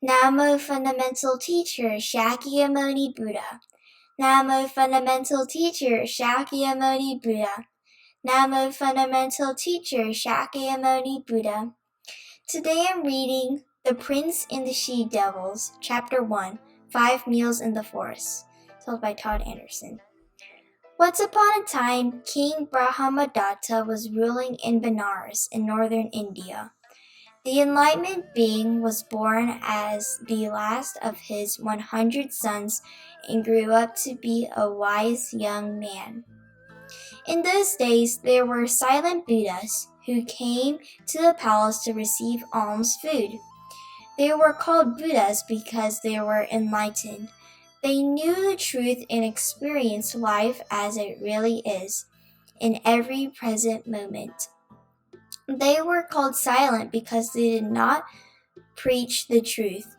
Namo Fundamental Teacher Shakyamuni Buddha. Namo Fundamental Teacher Shakyamuni Buddha. Namo Fundamental Teacher Shakyamuni Buddha. Today I'm reading The Prince and the She-Devils, Chapter 1, 5 Meals in the Forest, told by Todd Anderson. Once upon a time, King Brahmadatta was ruling in Benares in northern India. The enlightened being was born as the last of his 100 sons and grew up to be a wise young man. In those days, there were silent Buddhas who came to the palace to receive alms food. They were called Buddhas because they were enlightened. They knew the truth and experienced life as it really is, in every present moment. They were called silent because they did not preach the truth.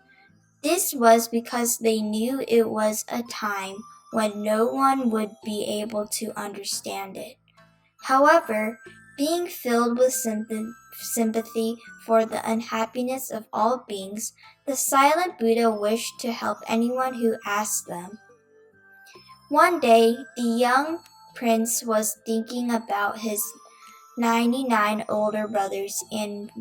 This was because they knew it was a time when no one would be able to understand it. However, being filled with sympathy for the unhappiness of all beings, the silent Buddha wished to help anyone who asked them. One day, the young prince was thinking about his 99 older brothers and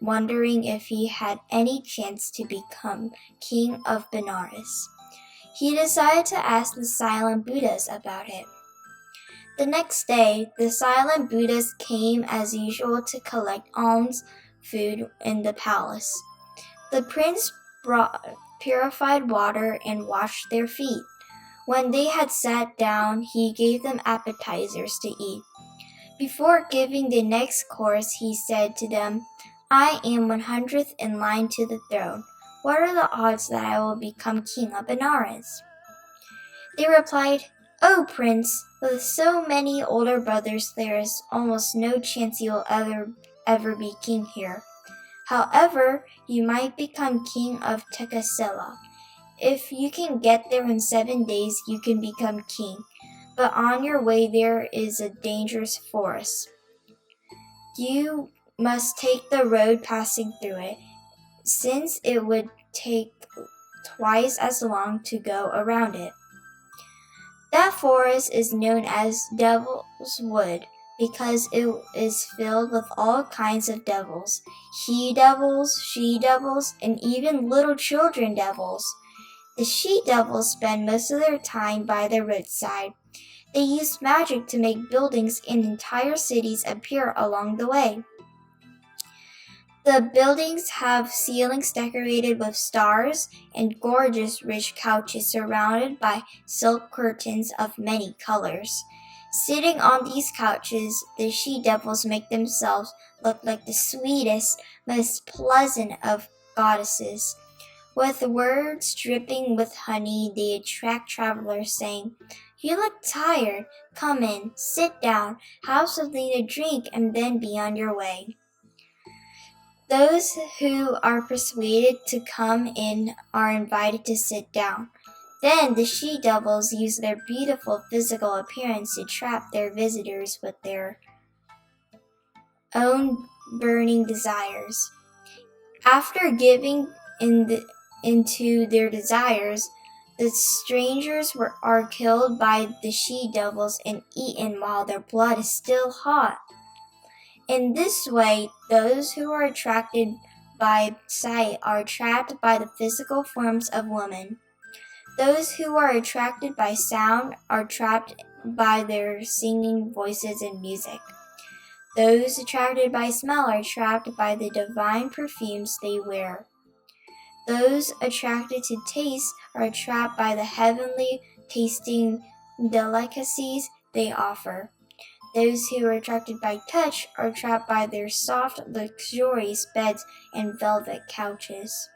wondering if he had any chance to become king of Benares. He decided to ask the silent Buddhas about it. The next day, the silent Buddhas came as usual to collect alms food in the palace. The prince brought purified water and washed their feet. When they had sat down, he gave them appetizers to eat. Before giving the next course, he said to them, "I am 100th in line to the throne. What are the odds that I will become king of Benares?" They replied, "Oh, Prince, with so many older brothers, there is almost no chance you will ever be king here. However, you might become king of Tekasila. If you can get there in 7 days, you can become king. But on your way there is a dangerous forest. You must take the road passing through it, since it would take twice as long to go around it. That forest is known as Devil's Wood because it is filled with all kinds of devils, he-devils, she-devils, and even little children devils. The she-devils spend most of their time by the roadside. They use magic to make buildings and entire cities appear along the way. The buildings have ceilings decorated with stars and gorgeous rich couches surrounded by silk curtains of many colors. Sitting on these couches, the she-devils make themselves look like the sweetest, most pleasant of goddesses. With words dripping with honey, they attract travelers, saying, "You look tired. Come in, sit down, have something to drink, and then be on your way." Those who are persuaded to come in are invited to sit down. Then the she-devils use their beautiful physical appearance to trap their visitors with their own burning desires. After giving into their desires, the strangers are killed by the she-devils and eaten while their blood is still hot. In this way, those who are attracted by sight are trapped by the physical forms of women. Those who are attracted by sound are trapped by their singing voices and music. Those attracted by smell are trapped by the divine perfumes they wear. Those attracted to taste are trapped by the heavenly tasting delicacies they offer. Those who are attracted by touch are trapped by their soft, luxurious beds and velvet couches.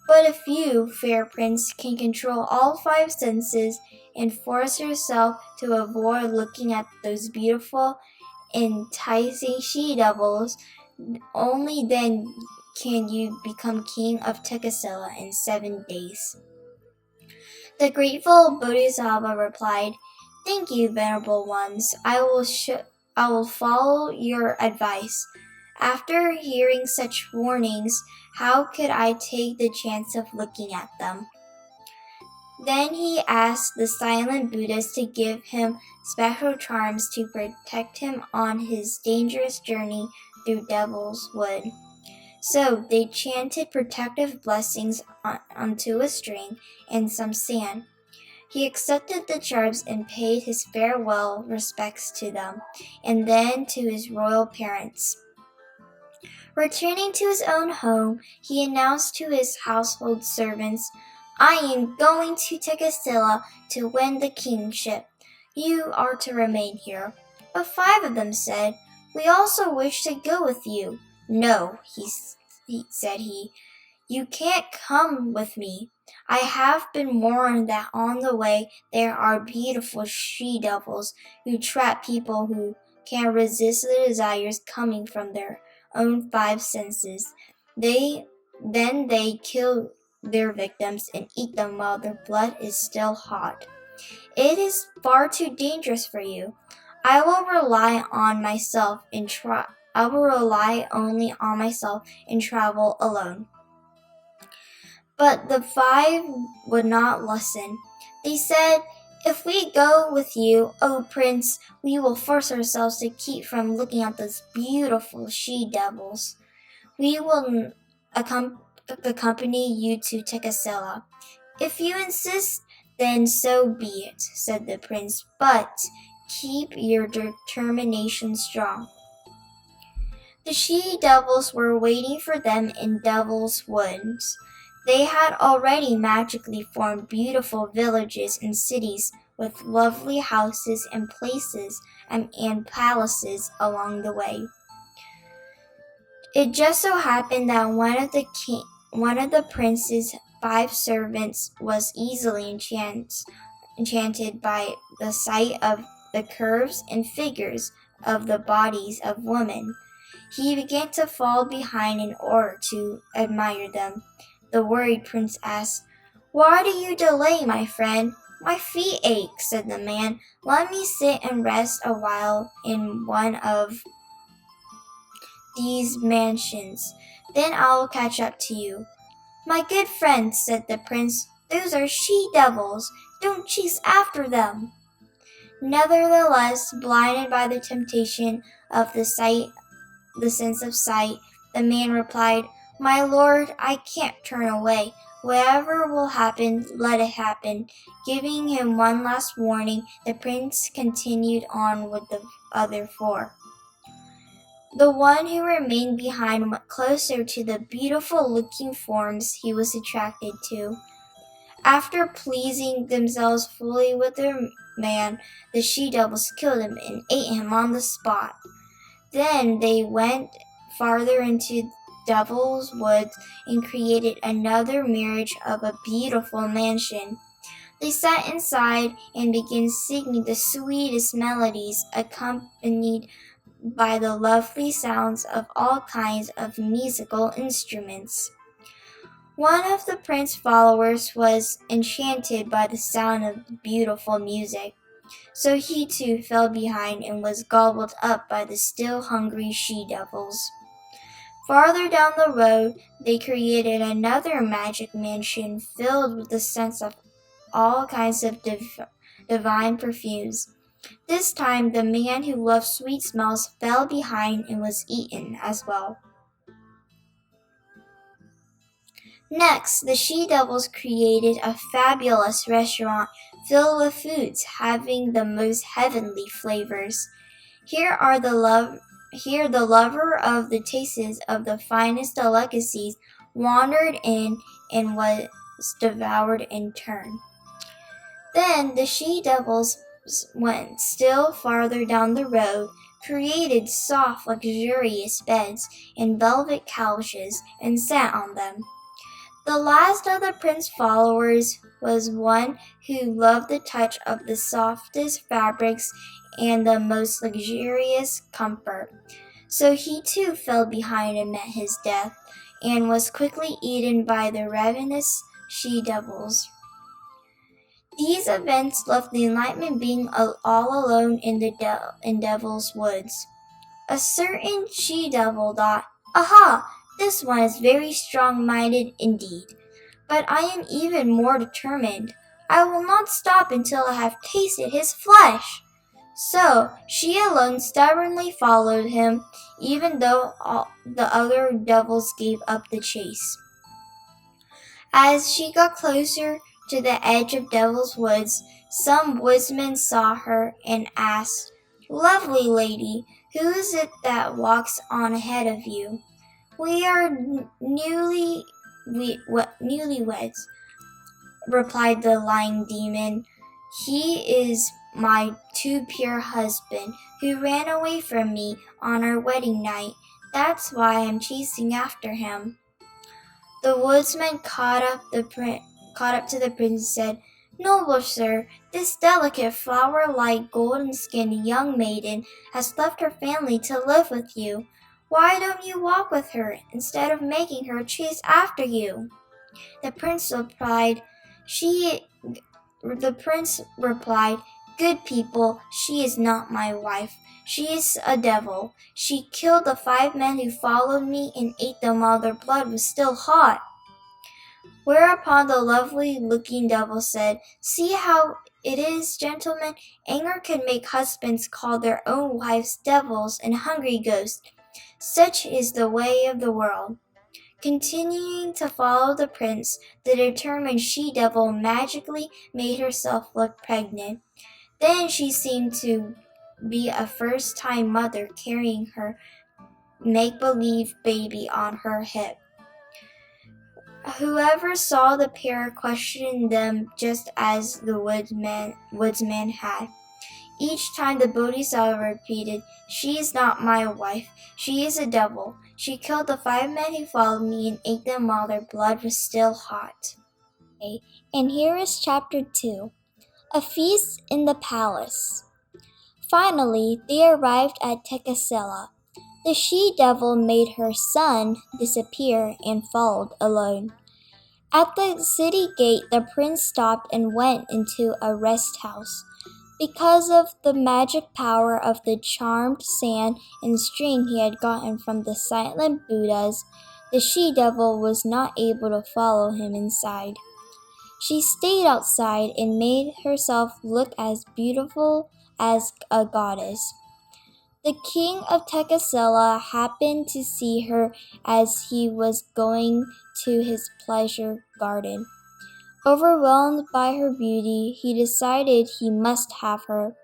But if you, fair prince, can control all 5 senses and force yourself to avoid looking at those beautiful, enticing she-devils, only then can you become king of Tekasila in 7 days. The grateful Bodhisattva replied, "Thank you, venerable ones. I will follow your advice. After hearing such warnings, how could I take the chance of looking at them? Then he asked the silent Buddhas to give him special charms to protect him on his dangerous journey through Devil's Wood. So they chanted protective blessings onto a string and some sand. He accepted the charms and paid his farewell respects to them, and then to his royal parents. Returning to his own home, he announced to his household servants, "I am going to Tekasila to win the kingship. You are to remain here." But 5 of them said, "We also wish to go with you." "No," said he, "you can't come with me. I have been warned that on the way there are beautiful she-devils who trap people who can't resist the desires coming from their own 5 senses. Then they kill their victims and eat them while their blood is still hot. It is far too dangerous for you. I will rely only on myself and travel alone." But the 5 would not listen. They said, "If we go with you, O Prince, we will force ourselves to keep from looking at those beautiful she-devils. We will accompany you to Tekasila. If you insist, then so be it," said the prince, "but keep your determination strong." The she-devils were waiting for them in Devil's Woods. They had already magically formed beautiful villages and cities with lovely houses and places and palaces along the way. It just so happened that one of the prince's 5 servants was easily enchanted by the sight of the curves and figures of the bodies of women. He began to fall behind in order to admire them. The worried prince asked, "Why do you delay, my friend?" "My feet ache," said the man. "Let me sit and rest a while in one of these mansions. Then I will catch up to you." "My good friend," said the prince, "those are she-devils. Don't chase after them." Nevertheless, blinded by the temptation of the sense of sight, the man replied, "My lord, I can't turn away. Whatever will happen, let it happen." Giving him one last warning, the prince continued on with the other 4. The one who remained behind went closer to the beautiful-looking forms he was attracted to. After pleasing themselves fully with their man, the she-devils killed him and ate him on the spot. Then they went farther into Devil's Woods and created another mirage of a beautiful mansion. They sat inside and began singing the sweetest melodies, accompanied by the lovely sounds of all kinds of musical instruments. One of the prince's followers was enchanted by the sound of beautiful music, so he too fell behind and was gobbled up by the still hungry she-devils. Farther down the road, they created another magic mansion filled with the scents of all kinds of divine perfumes. This time, the man who loved sweet smells fell behind and was eaten as well. Next, the she-devils created a fabulous restaurant filled with foods having the most heavenly flavors. Here the lover of the tastes of the finest delicacies wandered in and was devoured in turn. Then the she-devils went still farther down the road, created soft, luxurious beds and velvet couches, and sat on them. The last of the prince's followers was one who loved the touch of the softest fabrics and the most luxurious comfort. So he too fell behind and met his death, and was quickly eaten by the ravenous she-devils. These events left the enlightened being all alone in Devil's Woods. A certain she-devil thought, "Aha! This one is very strong-minded indeed. But I am even more determined. I will not stop until I have tasted his flesh." So she alone stubbornly followed him, even though all the other devils gave up the chase. As she got closer to the edge of Devil's Woods, some woodsmen saw her and asked, "Lovely lady, who is it that walks on ahead of you?" "We are newlyweds," replied the lying demon. "He is my too pure husband, who ran away from me on our wedding night. That's why I'm chasing after him." The woodsman caught up to the prince and said, "Noble sir, this delicate flower-like golden-skinned young maiden has left her family to live with you. Why don't you walk with her instead of making her chase after you?" The prince replied, "Good people, she is not my wife. She is a devil. She killed the 5 men who followed me and ate them while their blood was still hot." Whereupon the lovely-looking devil said, "See how it is, gentlemen. Anger can make husbands call their own wives devils and hungry ghosts. Such is the way of the world." Continuing to follow the prince, the determined she-devil magically made herself look pregnant. Then she seemed to be a first-time mother carrying her make-believe baby on her hip. Whoever saw the pair questioned them just as the woodsman had. Each time the Bodhisattva repeated, "She is not my wife. She is a devil. She killed the 5 men who followed me and ate them while their blood was still hot." Okay, and here is chapter 2, A Feast in the Palace. Finally, they arrived at Tekasela. The she-devil made her son disappear and followed alone. At the city gate, the prince stopped and went into a rest house. Because of the magic power of the charmed sand and string he had gotten from the silent Buddhas, the she-devil was not able to follow him inside. She stayed outside and made herself look as beautiful as a goddess. The king of Tekasela happened to see her as he was going to his pleasure garden. Overwhelmed by her beauty, he decided he must have her.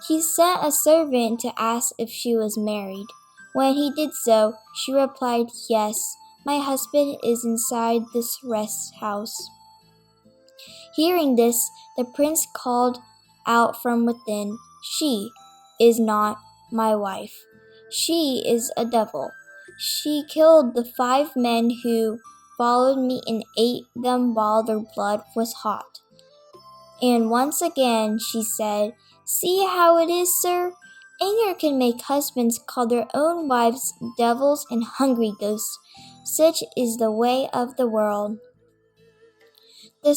He sent a servant to ask if she was married. When he did so, she replied, "Yes, my husband is inside this rest house." Hearing this, the prince called out from within, "She is not my wife. She is a devil. She killed the 5 men who followed me and ate them while their blood was hot." And once again she said, "See how it is, sir? Anger can make husbands call their own wives devils and hungry ghosts. Such is the way of the world." The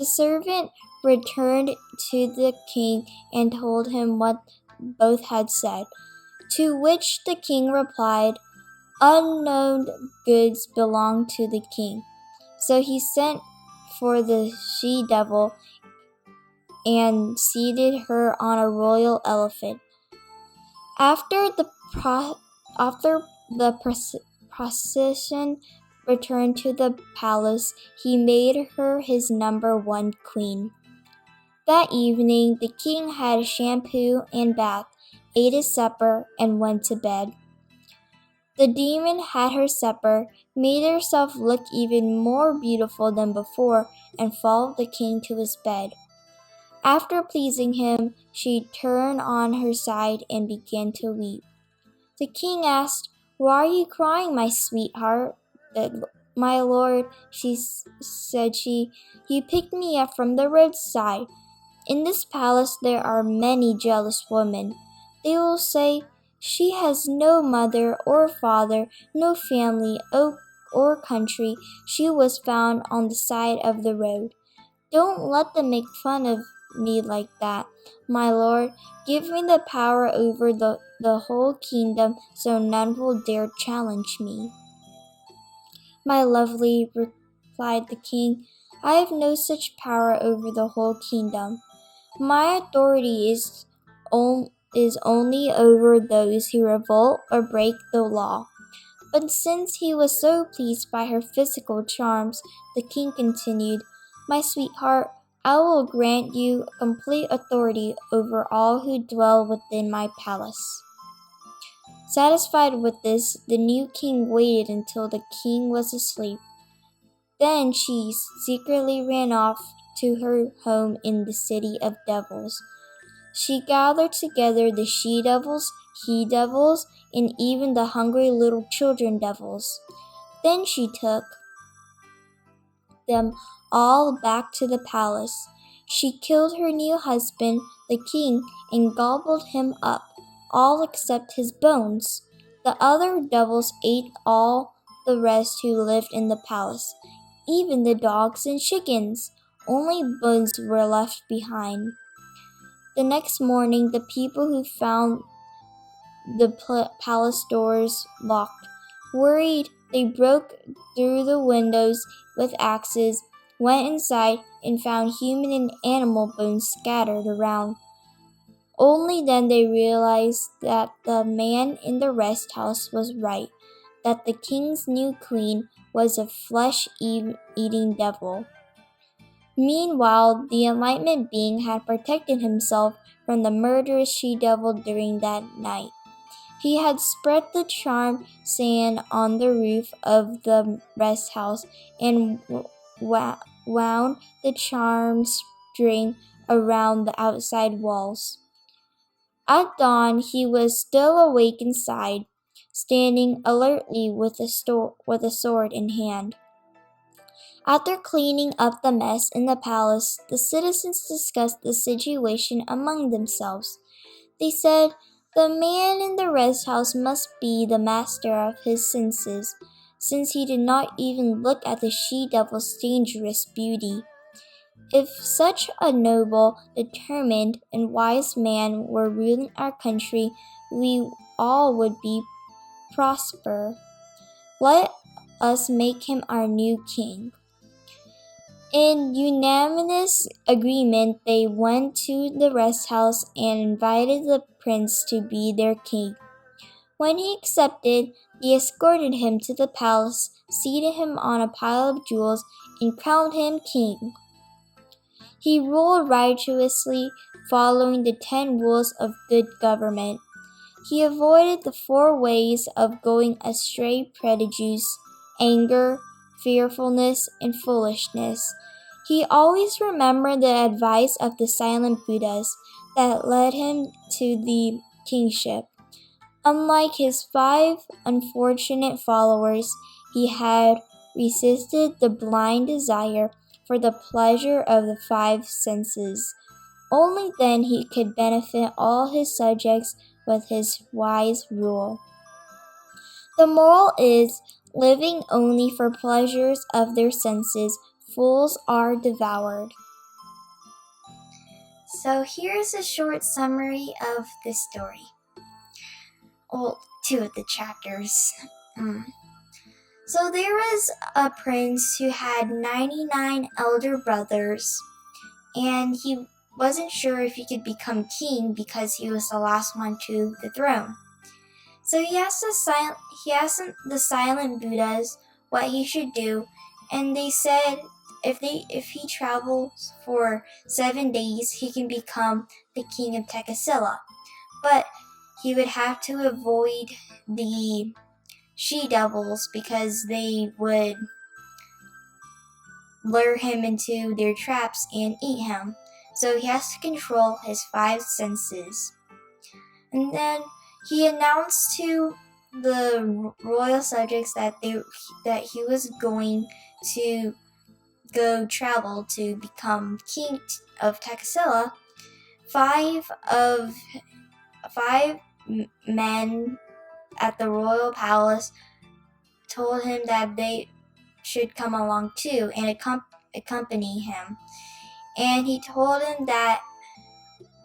servant returned to the king and told him what both had said, to which the king replied, "Unknown goods belong to the king." So he sent for the she-devil and seated her on a royal elephant. After the procession returned to the palace, he made her his number 1 queen. That evening, the king had a shampoo and bath, ate his supper, and went to bed. The demon had her supper, made herself look even more beautiful than before, and followed the king to his bed. After pleasing him, she turned on her side and began to weep. The king asked, "Why are you crying, my sweetheart?" "My lord," said she, "you picked me up from the roadside. In this palace there are many jealous women. They will say, 'She has no mother or father, no family or country. She was found on the side of the road.' Don't let them make fun of me like that, my lord. Give me the power over the whole kingdom, so none will dare challenge me." "My lovely," replied the king, "I have no such power over the whole kingdom. My authority is only over those who revolt or break the law." But since he was so pleased by her physical charms, the king continued, "My sweetheart, I will grant you complete authority over all who dwell within my palace." Satisfied with this, the new king waited until the king was asleep. Then she secretly ran off to her home in the city of devils. She gathered together the she-devils, he-devils, and even the hungry little children devils. Then she took them all back to the palace. She killed her new husband, the king, and gobbled him up, all except his bones. The other devils ate all the rest who lived in the palace, even the dogs and chickens. Only bones were left behind. The next morning, the people who found the palace doors locked, worried, they broke through the windows with axes, went inside, and found human and animal bones scattered around. Only then they realized that the man in the rest house was right, that the king's new queen was a flesh-eating devil. Meanwhile, the enlightenment being had protected himself from the murderous she-devil during that night. He had spread the charm sand on the roof of the rest house and wound the charm string around the outside walls. At dawn, he was still awake inside, standing alertly with a sword in hand. After cleaning up the mess in the palace, the citizens discussed the situation among themselves. They said, "The man in the rest house must be the master of his senses, since he did not even look at the she-devil's dangerous beauty. If such a noble, determined, and wise man were ruling our country, we all would be prosper. Let us make him our new king." In unanimous agreement, they went to the rest house and invited the prince to be their king. When he accepted, they escorted him to the palace, seated him on a pile of jewels, and crowned him king. He ruled righteously, following the 10 rules of good government. He avoided the 4 ways of going astray: prejudice, anger, fearfulness, and foolishness. He always remembered the advice of the silent Buddhas that led him to the kingship. Unlike his 5 unfortunate followers, he had resisted the blind desire for the pleasure of the 5 senses. Only then he could benefit all his subjects with his wise rule. The moral is, living only for pleasures of their senses, fools are devoured. So here's a short summary of this story. Well, 2 of the chapters. So there was a prince who had 99 elder brothers, and he wasn't sure if he could become king because he was the last one to the throne. So he asked the silent Buddhas what he should do, and they said if he travels for 7 days, he can become the king of Tekasila. But he would have to avoid the she-devils because they would lure him into their traps and eat him. So he has to control his 5 senses. And then he announced to the royal subjects that he was going to go travel to become king of Tekasila. 5 men at the royal palace told him that they should come along too and accompany him. And he told him that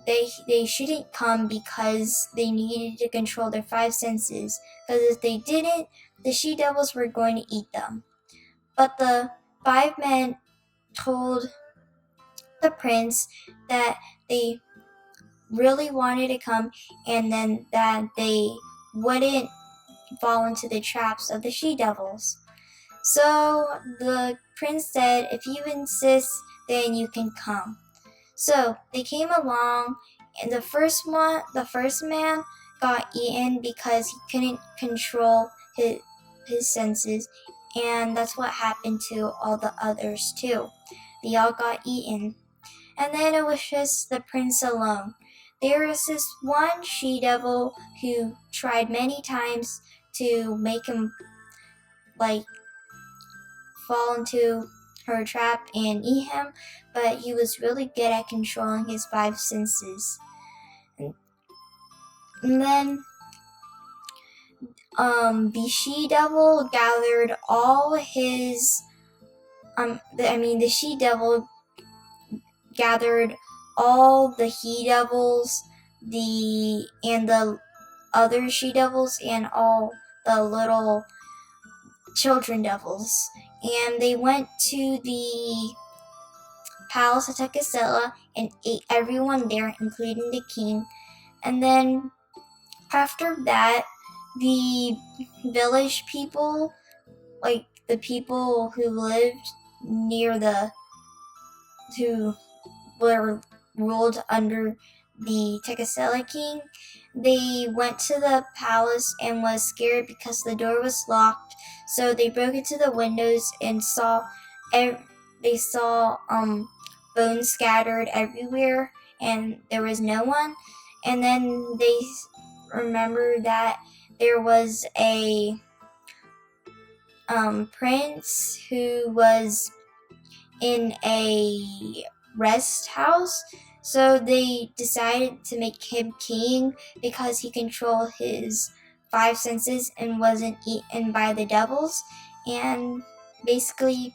they shouldn't come because they needed to control their five senses, because if they didn't, the she-devils were going to eat them. But the five men told the prince that they really wanted to come, and then that they wouldn't fall into the traps of the she-devils. So the prince said, if you insist, then you can come. So they came along, and the first man got eaten because he couldn't control his senses, and that's what happened to all the others too. They all got eaten. And then it was just the prince alone. There was this one she-devil who tried many times to make him fall into her trap and eat him, but he was really good at controlling his five senses. And then the she-devil gathered all his the she-devil gathered all the he-devils, and the other she-devils, and all the little children devils, and they went to the palace of Tekasela and ate everyone there, including the king. And then after that, the village people, the people who lived near who were ruled under the Tekasela king, they went to the palace and was scared because the door was locked. So they broke into the windows and saw bones scattered everywhere, and there was no one. And then they remembered that there was a prince who was in a rest house, so they decided to make him king because he controlled his five senses and wasn't eaten by the devils. And basically,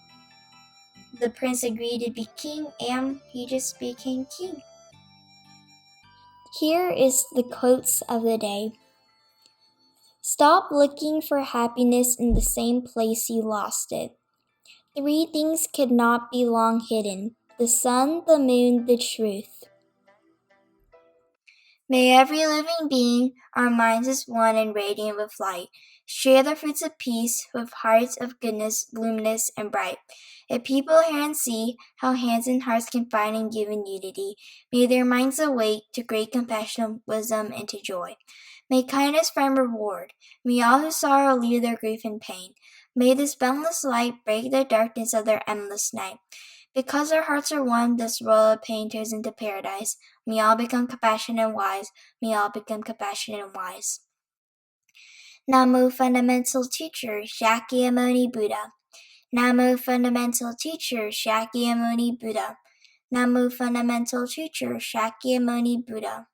the prince agreed to be king, and he just became king. Here is the quotes of the day. Stop looking for happiness in the same place you lost it. 3 things cannot be long hidden: the sun, the moon, the truth. May every living being, our minds as one and radiant with light, share the fruits of peace with hearts of goodness, luminous and bright. If people hear and see how hands and hearts can find and give in unity, may their minds awake to great compassion, wisdom, and to joy. May kindness find reward. May all who sorrow leave their grief and pain. May this boundless light break the darkness of their endless night. Because our hearts are one, this world of pain turns into paradise. May all become compassionate and wise. May all become compassionate and wise. Namo Fundamental Teacher Shakyamuni Buddha. Namo Fundamental Teacher Shakyamuni Buddha. Namo Fundamental Teacher Shakyamuni Buddha.